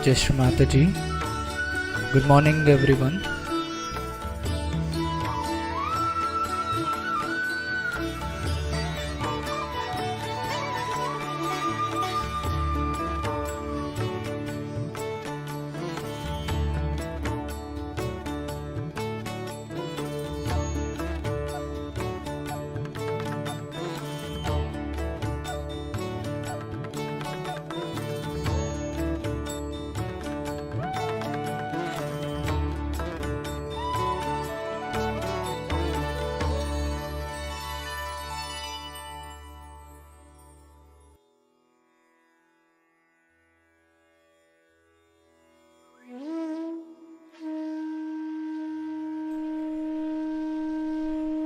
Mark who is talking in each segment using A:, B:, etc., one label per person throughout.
A: Jai Shri Mataji. Good morning, everyone.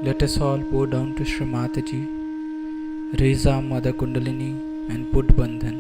A: Let us all bow down to Shri Mataji, raise our Mother Kundalini and put Bandhan.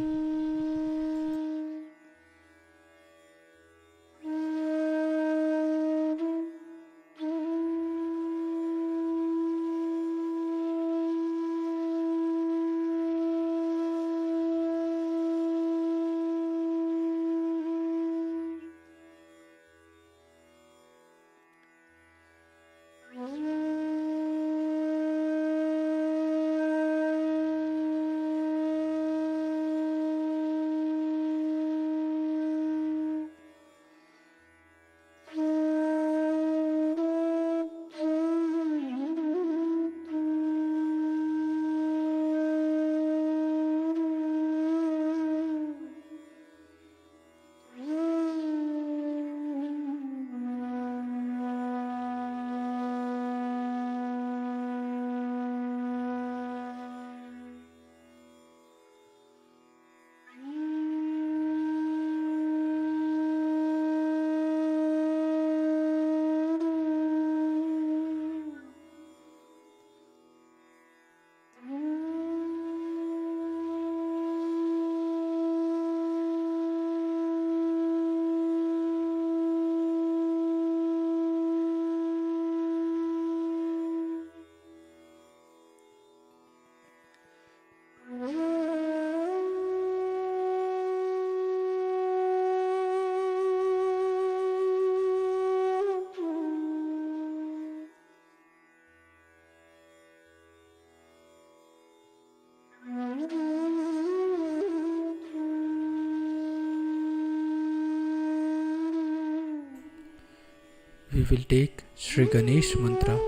A: We will take Shri Ganesh Mantra.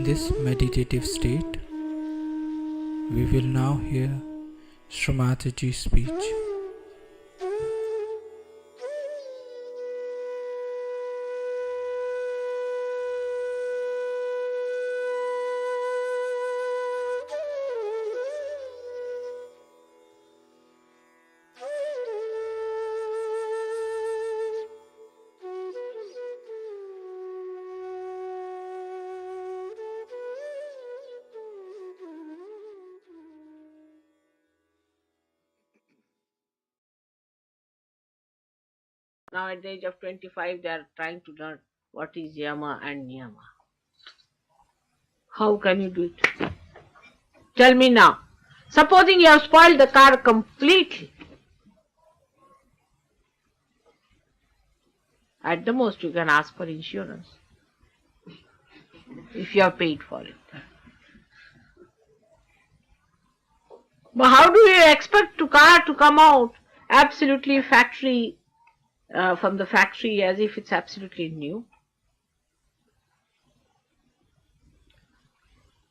A: In this meditative state, we will now hear Srimataji's speech.
B: Now at the age of 25, they are trying to learn what is yama and niyama. How can you do it? Tell me now. Supposing you have spoiled the car completely. At the most, you can ask for insurance if you have paid for it. But how do you expect the car to come out absolutely from the factory as if it's absolutely new?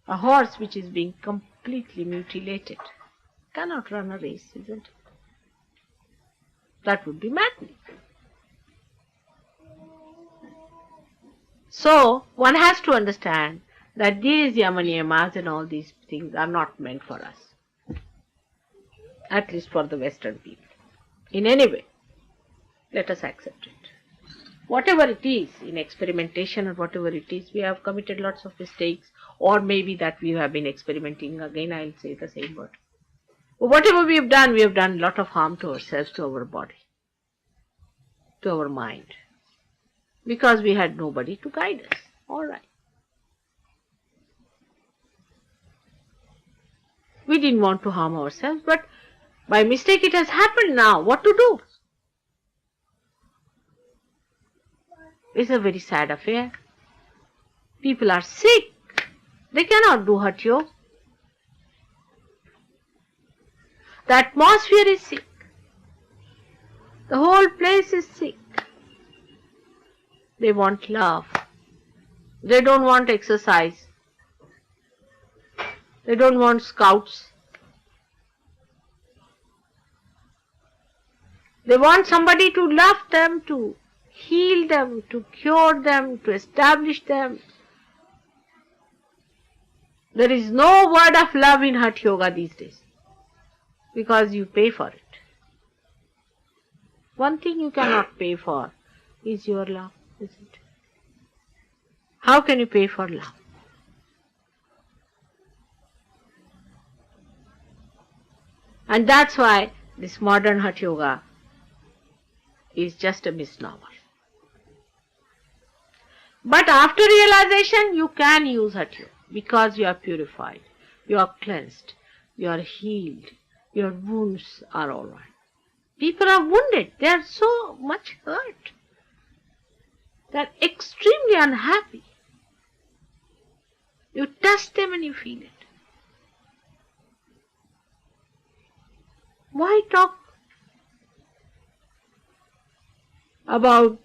B: A horse which is being completely mutilated cannot run a race, isn't it? That would be maddening. So, one has to understand that these yama-niyamas and all these things are not meant for us. At least for the Western people. In any way, let us accept it. Whatever it is, in experimentation or whatever it is, we have committed lots of mistakes, or maybe that we have been experimenting, again I'll say the same word. But whatever we have done a lot of harm to ourselves, to our body, to our mind, because we had nobody to guide us. All right. We didn't want to harm ourselves, but by mistake it has happened now. What to do? It's a very sad affair. People are sick. They cannot do hurt you. The atmosphere is sick. The whole place is sick. They want love. They don't want exercise. They don't want scouts. They want somebody to love them, to heal them, to cure them, to establish them. There is no word of love in Hatha Yoga these days, because you pay for it. One thing you cannot pay for is your love, isn't it? How can you pay for love? And that's why this modern Hatha Yoga is just a misnomer. But after realization, you can use Hatha Yoga because you are purified, you are cleansed, you are healed, your wounds are all right. People are wounded, they are so much hurt, they are extremely unhappy. You touch them and you feel it. Why talk about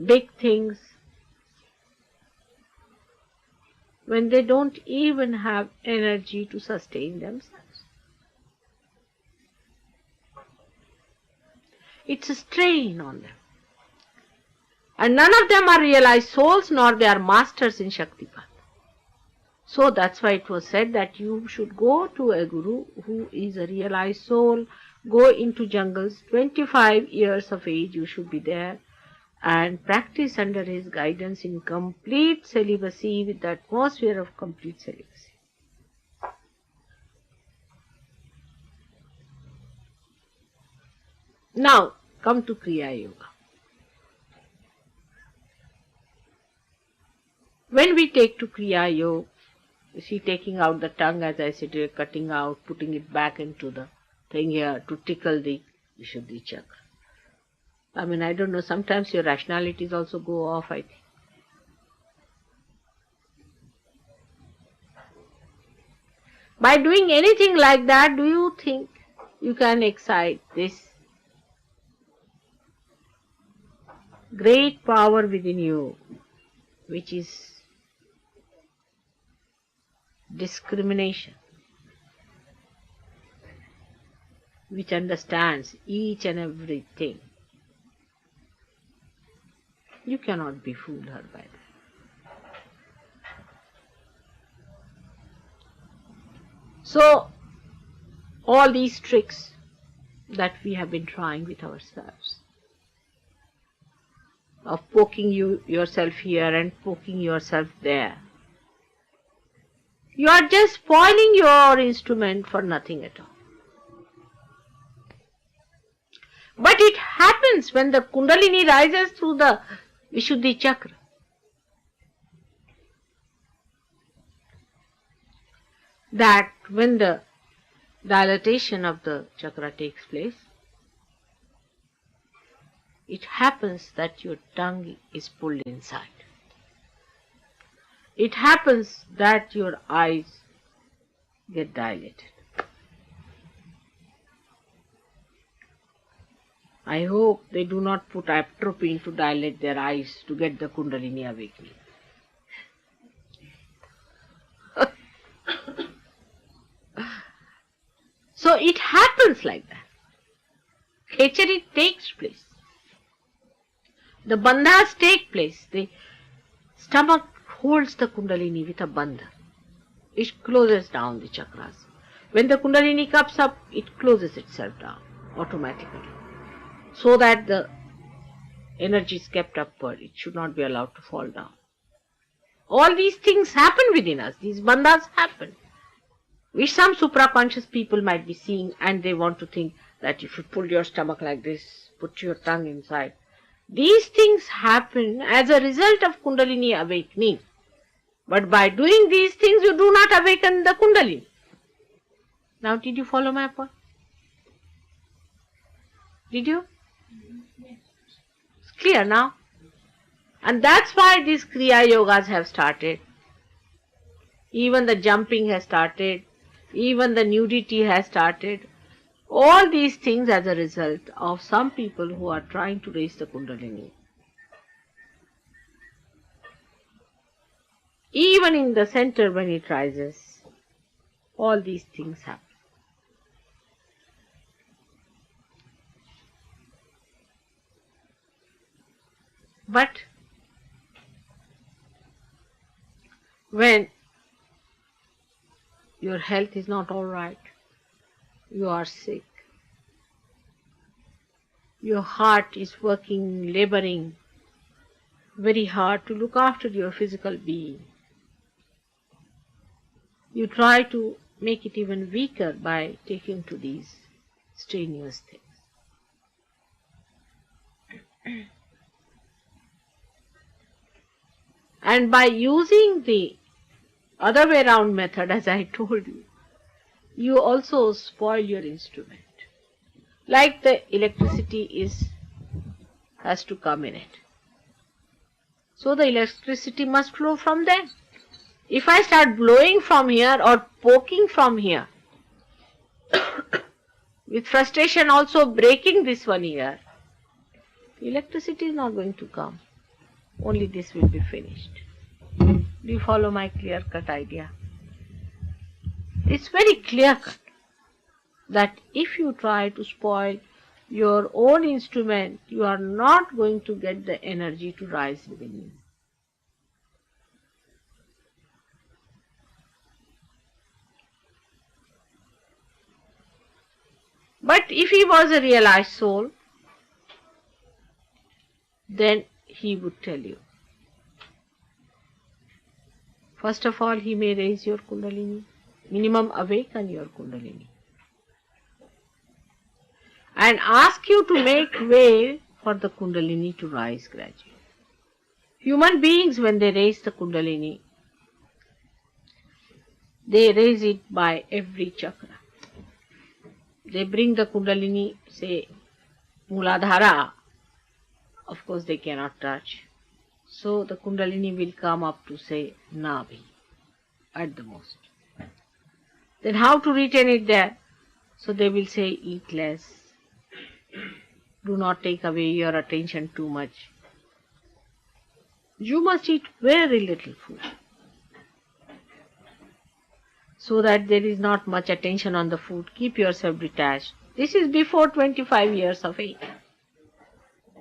B: big things when they don't even have energy to sustain themselves? It's a strain on them. And none of them are realized souls, nor they are masters in Shaktipat. So that's why it was said that you should go to a guru who is a realized soul, go into jungles, 25 years of age you should be there, and practice under his guidance in complete celibacy, with the atmosphere of complete celibacy. Now, come to Kriya Yoga. When we take to Kriya Yoga, you see, taking out the tongue, as I said, cutting out, putting it back into the thing here to tickle the Vishuddhi chakra. I mean, I don't know, sometimes your rationalities also go off, I think. By doing anything like that, do you think you can excite this great power within you, which is discrimination, which understands each and everything. You cannot befool her by that. So, all these tricks that we have been trying with ourselves, of poking yourself here and poking yourself there, you are just spoiling your instrument for nothing at all. But it happens when the Kundalini rises through the Vishuddhi Chakra. That when the dilatation of the chakra takes place, it happens that your tongue is pulled inside. It happens that your eyes get dilated. I hope they do not put atropine to dilate their eyes to get the Kundalini awakening. So it happens like that. Khechari takes place. The bandhas take place. The stomach holds the Kundalini with a bandha. It closes down the chakras. When the Kundalini comes up, it closes itself down automatically, so that the energy is kept upward. It should not be allowed to fall down. All these things happen within us. These bandhas happen, which some supraconscious people might be seeing, and they want to think that if you pull your stomach like this, put your tongue inside. These things happen as a result of Kundalini awakening. But by doing these things, you do not awaken the Kundalini. Now, did you follow my point? Did you? It's clear now. And that's why these Kriya Yogas have started. Even the jumping has started. Even the nudity has started. All these things as a result of some people who are trying to raise the Kundalini. Even in the center when it rises, all these things happen. But when your health is not all right, you are sick, your heart is working, laboring very hard to look after your physical being, you try to make it even weaker by taking to these strenuous things. And by using the other way round method, as I told you, you also spoil your instrument. Like the electricity has to come in it. So the electricity must flow from there. If I start blowing from here or poking from here, with frustration also breaking this one here, electricity is not going to come. Only this will be finished. Do you follow my clear-cut idea? It's very clear-cut that if you try to spoil your own instrument, you are not going to get the energy to rise within you. But if he was a realized soul, then he would tell you. First of all, he may raise your Kundalini, minimum awaken your Kundalini, and ask you to make way for the Kundalini to rise gradually. Human beings, when they raise the Kundalini, they raise it by every chakra. They bring the Kundalini, say, Muladhara. Of course, they cannot touch. So the Kundalini will come up to, say, Nabhi at the most. Then how to retain it there? So they will say, eat less. Do not take away your attention too much. You must eat very little food, so that there is not much attention on the food. Keep yourself detached. This is before 25 years of age.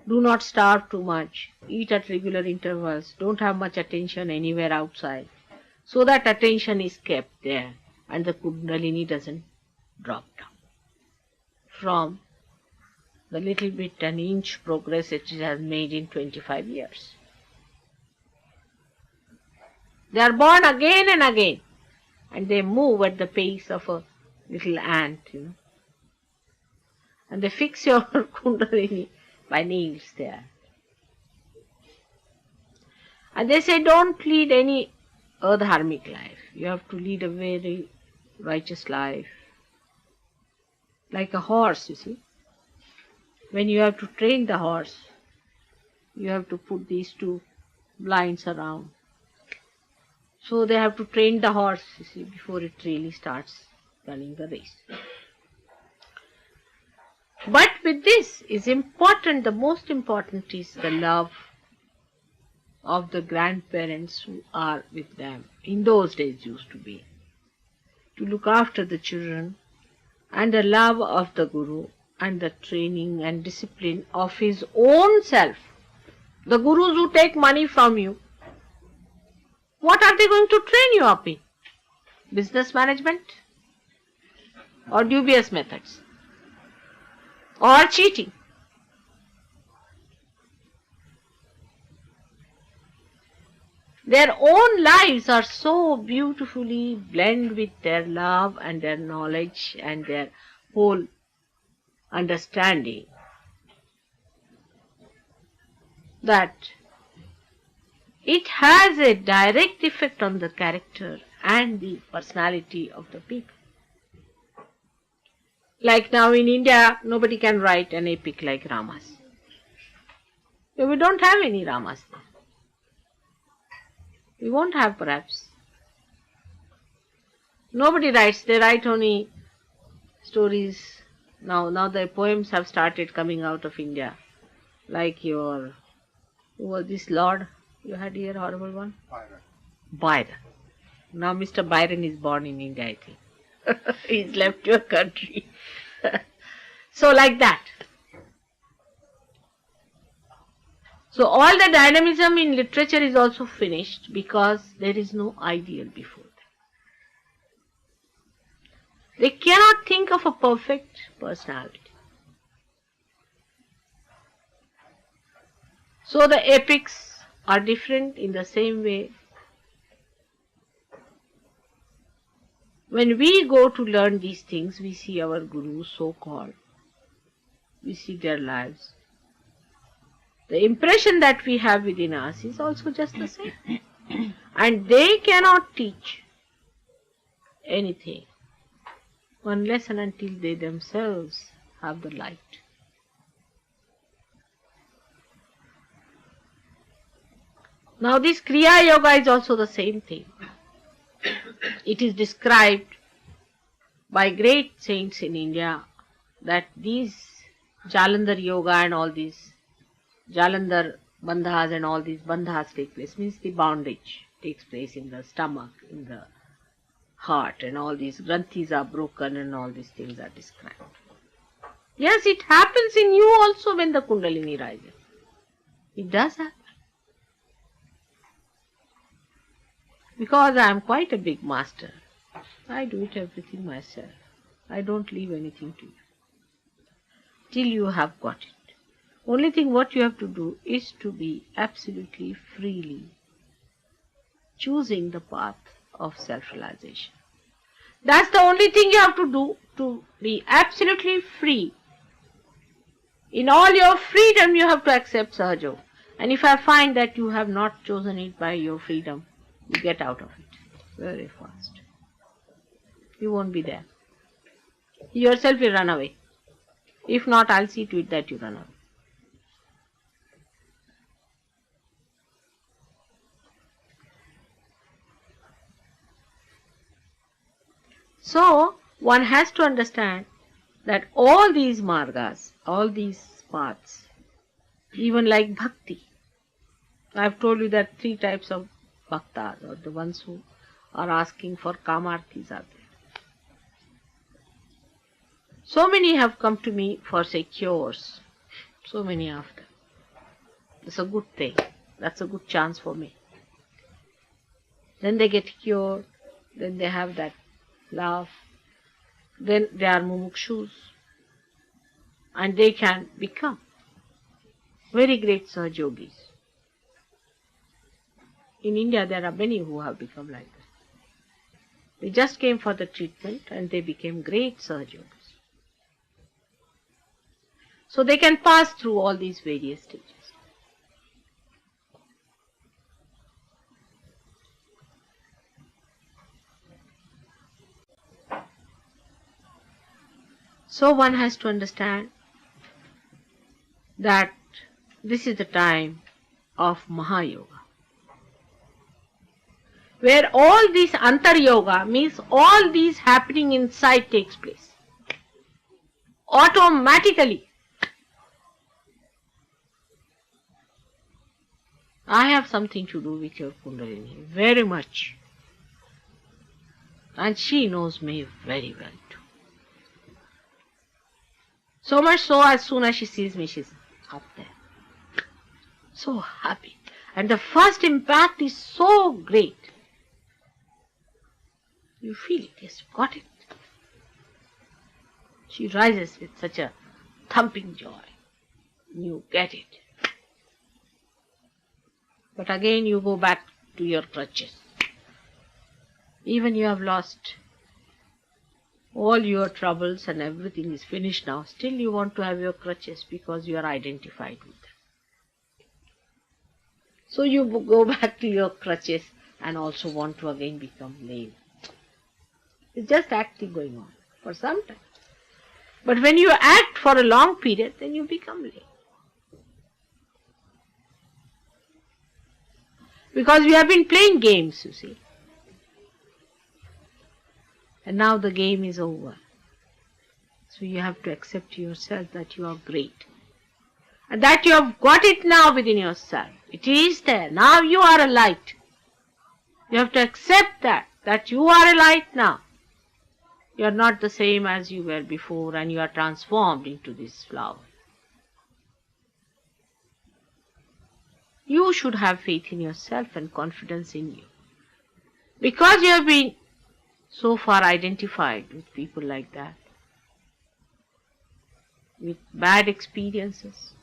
B: Do not starve too much. Eat at regular intervals. Don't have much attention anywhere outside, so that attention is kept there and the Kundalini doesn't drop down from the little bit an inch progress it has made in 25 years. They are born again and again, and they move at the pace of a little ant, and they fix your Kundalini by nails there. And they say, don't lead any adharmic life. You have to lead a very righteous life. Like a horse, you see. When you have to train the horse, you have to put these two blinds around. So they have to train the horse, you see, before it really starts running the race. But with this is important, the most important is the love of the grandparents who are with them. In those days used to be. To look after the children, and the love of the Guru, and the training and discipline of his own self. The Gurus who take money from you, what are they going to train you up in? Business management? Or dubious methods? Or cheating? Their own lives are so beautifully blended with their love and their knowledge and their whole understanding that it has a direct effect on the character and the personality of the people. Like now in India, nobody can write an epic like Rama's. We don't have any Ramas there. We won't have perhaps. Nobody writes, they write only stories. Now the poems have started coming out of India. Like who was this Lord you had here, horrible one? Byron. Now Mr. Byron is born in India, I think. He's left your country. So like that. So all the dynamism in literature is also finished because there is no ideal before them. They cannot think of a perfect personality. So the epics are different in the same way. When we go to learn these things, we see our gurus, so-called. We see their lives. The impression that we have within us is also just the same. And they cannot teach anything unless and until they themselves have the light. Now this Kriya Yoga is also the same thing. It is described by great saints in India that these Jalandhar Yoga and all these Jalandhar bandhas and all these bandhas take place, means the bondage takes place in the stomach, in the heart, and all these granthis are broken and all these things are described. Yes, it happens in you also when the Kundalini rises. It does happen. Because I am quite a big master. I do it everything myself. I don't leave anything to you. Till you have got it. Only thing what you have to do is to be absolutely freely choosing the path of self-realization. That's the only thing you have to do, to be absolutely free. In all your freedom you have to accept Sahaja. And if I find that you have not chosen it by your freedom, you get out of it very fast. You won't be there. You yourself will run away. If not, I'll see to it that you run away. So, one has to understand that all these margas, all these paths, even like bhakti, I've told you that 3 types of bhaktas, or the ones who are asking for kamarthis, are there. So many have come to me for, say, cures. So many of them. It's a good thing. That's a good chance for me. Then they get cured. Then they have that love. Then they are mumukshus. And they can become very great Sahaj Yogis. In India, there are many who have become like that. They just came for the treatment and they became great Sahaj Yogis. So they can pass through all these various stages. So one has to understand that this is the time of Mahayoga, where all this Antar Yoga means all these happening inside takes place automatically. I have something to do with your Kundalini, very much. And she knows me very well too. So much so, as soon as she sees me, she's up there. So happy. And the first impact is so great. You feel it, yes, you got it. She rises with such a thumping joy. You get it. But again you go back to your crutches. Even you have lost all your troubles and everything is finished now, still you want to have your crutches because you are identified with them. So you go back to your crutches and also want to again become lame. It's just acting going on for some time. But when you act for a long period, then you become lame. Because we have been playing games, you see. And now the game is over. So you have to accept yourself that you are great. And that you have got it now within yourself. It is there. Now you are a light. You have to accept that you are a light now. You are not the same as you were before and you are transformed into this flower. You should have faith in yourself and confidence in you. Because you have been so far identified with people like that, with bad experiences,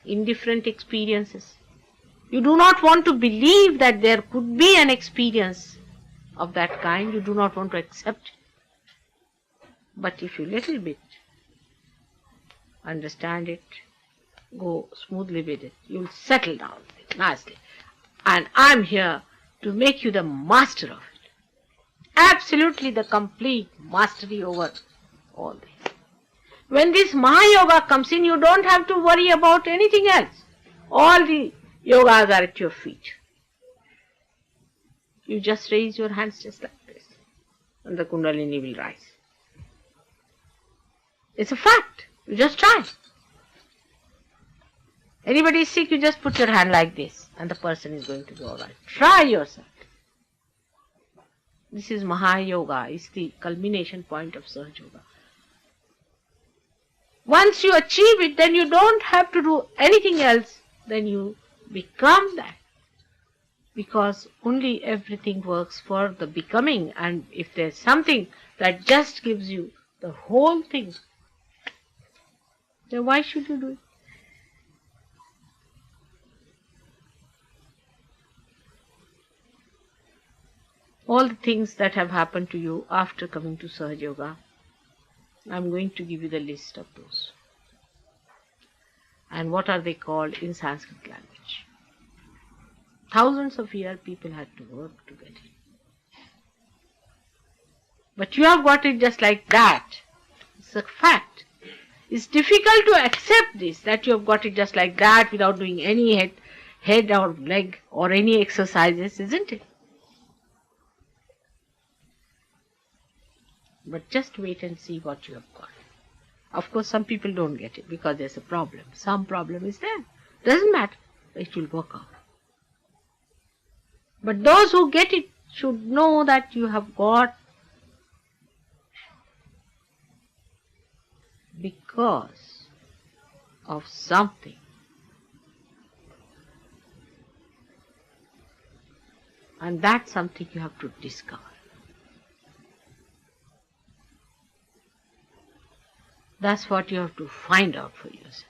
B: indifferent experiences. You do not want to believe that there could be an experience of that kind. You do not want to accept it. But if you little bit understand it, go smoothly with it, you'll settle down with it nicely. And I'm here to make you the master of it. Absolutely the complete mastery over all this. When this Mahayoga comes in, you don't have to worry about anything else. All the yogas are at your feet. You just raise your hands just like this, and the Kundalini will rise. It's a fact. You just try. Anybody is sick, you just put your hand like this, and the person is going to be alright. Try yourself. This is Mahayoga, is the culmination point of Sahaj Yoga. Once you achieve it, then you don't have to do anything else. Then you become that. Because only everything works for the becoming. And if there's something that just gives you the whole thing, then why should you do it? All the things that have happened to you after coming to Sahaj Yoga, I'm going to give you the list of those. And what are they called in Sanskrit language? Thousands of years people had to work to get it. But you have got it just like that. It's a fact. It's difficult to accept this, that you have got it just like that without doing any head or leg or any exercises, isn't it? But just wait and see what you have got. Of course, some people don't get it because there's a problem. Some problem is there. Doesn't matter. It will work out. But those who get it should know that you have got because of something. And that's something you have to discover. That's what you have to find out for yourself.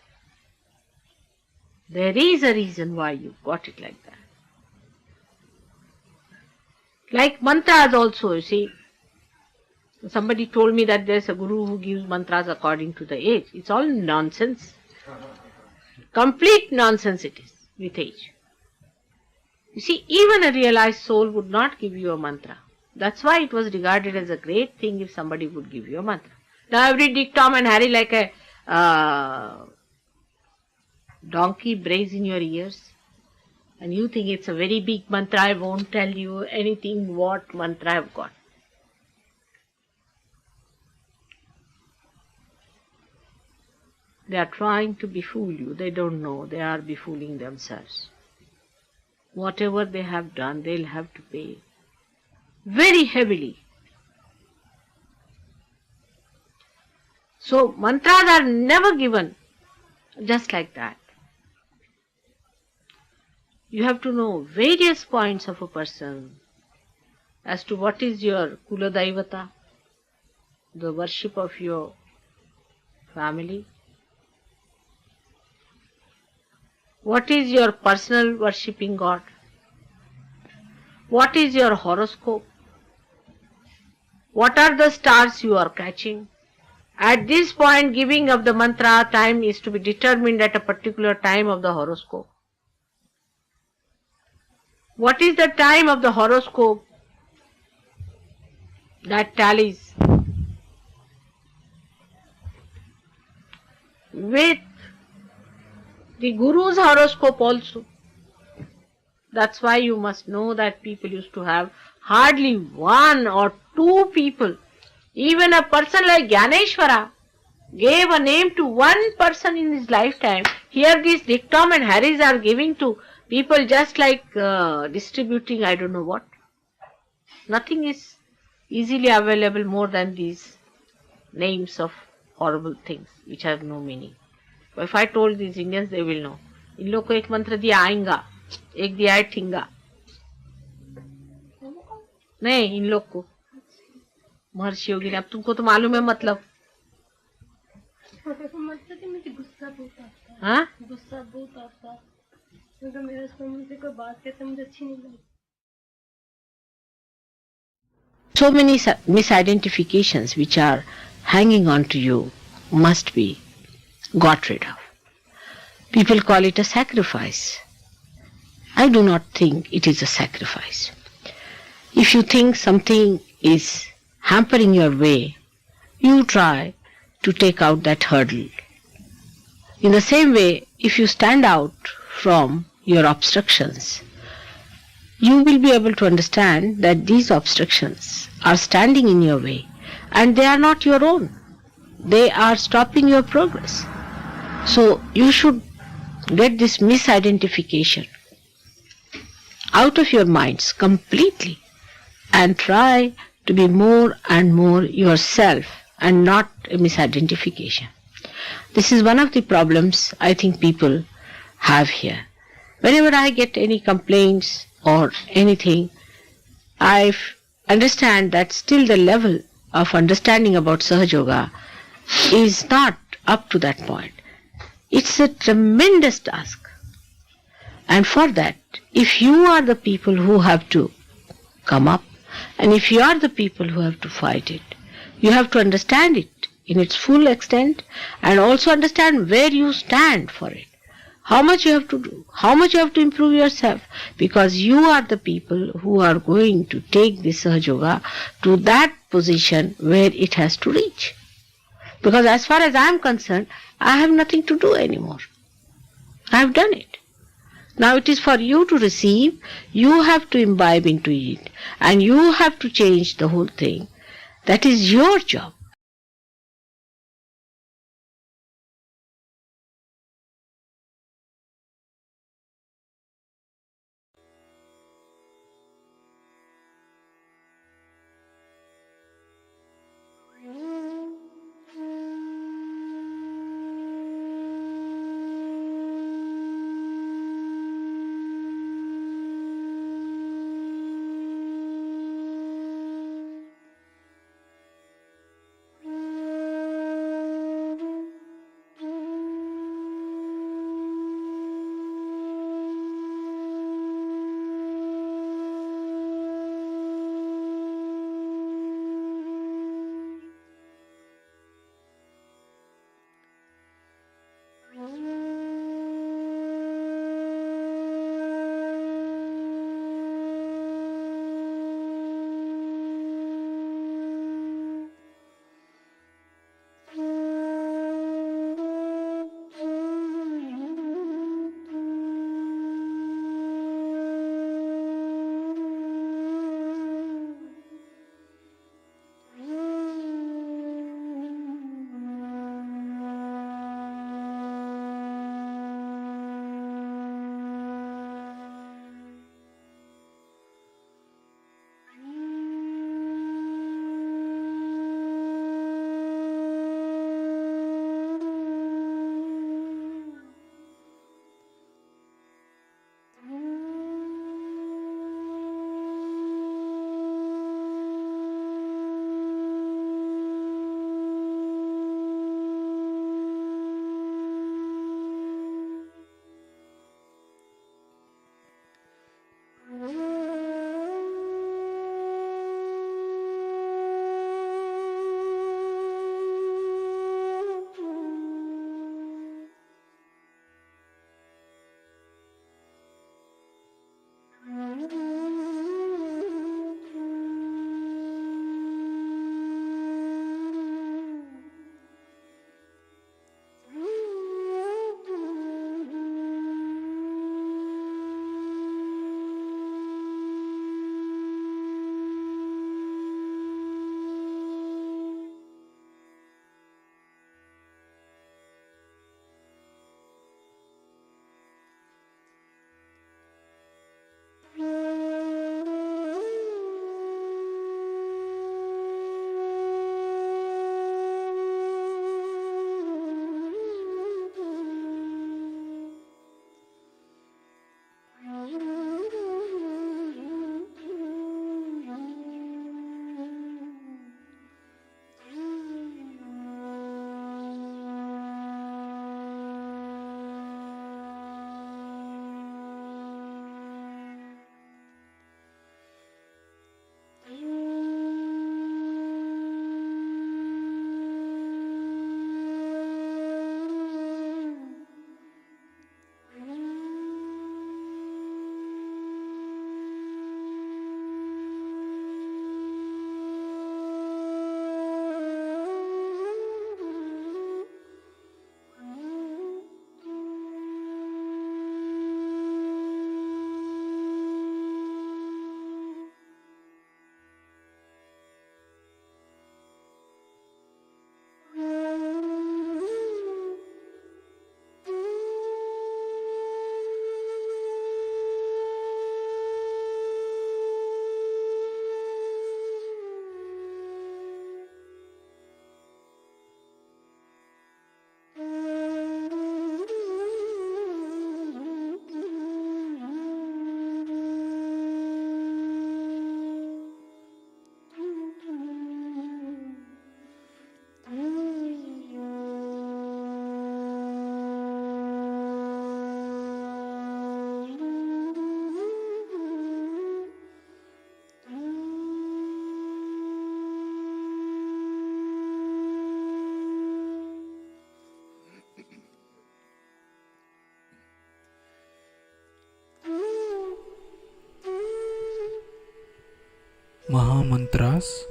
B: There is a reason why you got it like that. Like mantras also, you see. Somebody told me that there's a guru who gives mantras according to the age. It's all nonsense. Complete nonsense it is with age. You see, even a realized soul would not give you a mantra. That's why it was regarded as a great thing if somebody would give you a mantra. Now every Dick, Tom and Harry like a donkey brays in your ears. And you think it's a very big mantra, I won't tell you anything what mantra I've got. They are trying to befool you. They don't know. They are befooling themselves. Whatever they have done, they'll have to pay very heavily. So mantras are never given just like that. You have to know various points of a person as to what is your Kula Daivata, the worship of your family, what is your personal worshipping God, what is your horoscope, what are the stars you are catching. At this point, giving of the mantra time is to be determined at a particular time of the horoscope. What is the time of the horoscope that tallies with the Guru's horoscope also? That's why you must know that people used to have hardly one or two people. Even a person like Gyaneshwara gave a name to one person in his lifetime. Here these Dick, Tom and Harrys are giving to people just like distributing I don't know what. Nothing is easily available more than these names of horrible things which have no meaning. If I told these Indians, they will know. इन लोग को एक मंत्र दिया आएगा, एक दिया है ठिंगा. नहीं, इन लोग को महर्षि योगी ने. अब तुमको तो मालूम है मतलब.
C: गुस्सा बहुत आता है. मेरे से कोई बात कहते मुझे अच्छी नहीं लगती.
B: So many misidentifications which are hanging on to you must be got rid of. People call it a sacrifice. I do not think it is a sacrifice. If you think something is hampering your way, you try to take out that hurdle. In the same way, if you stand out from your obstructions, you will be able to understand that these obstructions are standing in your way and they are not your own. They are stopping your progress. So you should get this misidentification out of your minds completely and try to be more and more yourself and not a misidentification. This is one of the problems I think people have here. Whenever I get any complaints or anything, I understand that still the level of understanding about Sahaja Yoga is not up to that point. It's a tremendous task. And for that, if you are the people who have to come up, and if you are the people who have to fight it, you have to understand it in its full extent and also understand where you stand for it. How much you have to do, how much you have to improve yourself, because you are the people who are going to take this Sahaja Yoga to that position where it has to reach. Because as far as I am concerned, I have nothing to do anymore. I have done it. Now it is for you to receive, you have to imbibe into it, and you have to change the whole thing. That is your job.
A: Mahamantras.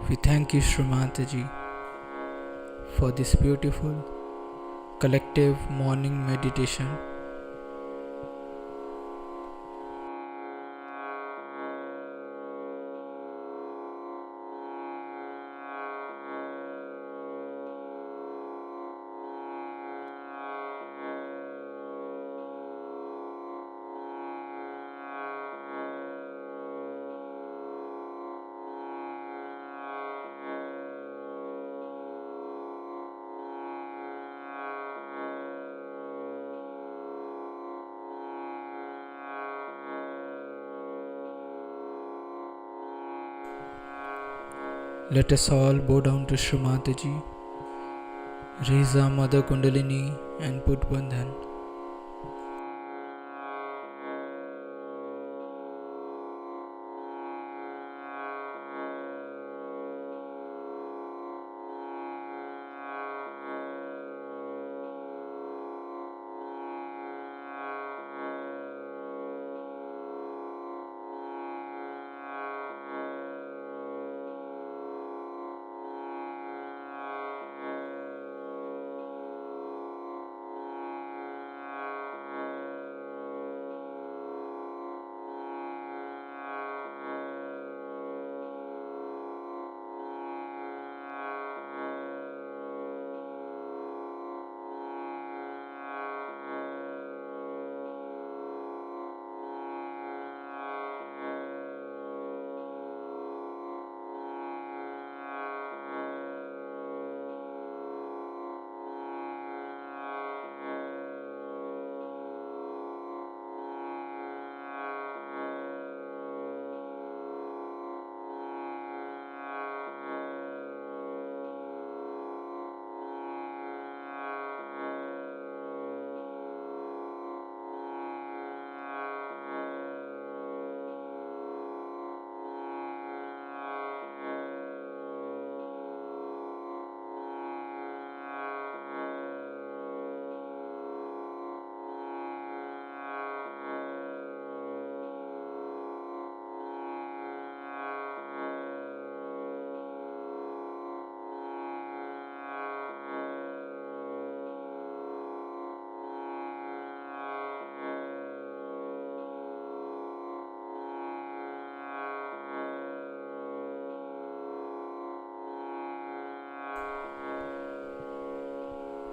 A: We thank you, Shri Mataji, for this beautiful collective morning meditation. Let us all bow down to Shri Mataji, raise our Mother Kundalini and put Bandhan.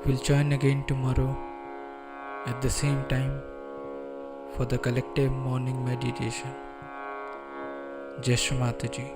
A: We'll join again tomorrow at the same time for the collective morning meditation. Jai Shri Mataji.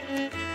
C: Mm-hmm.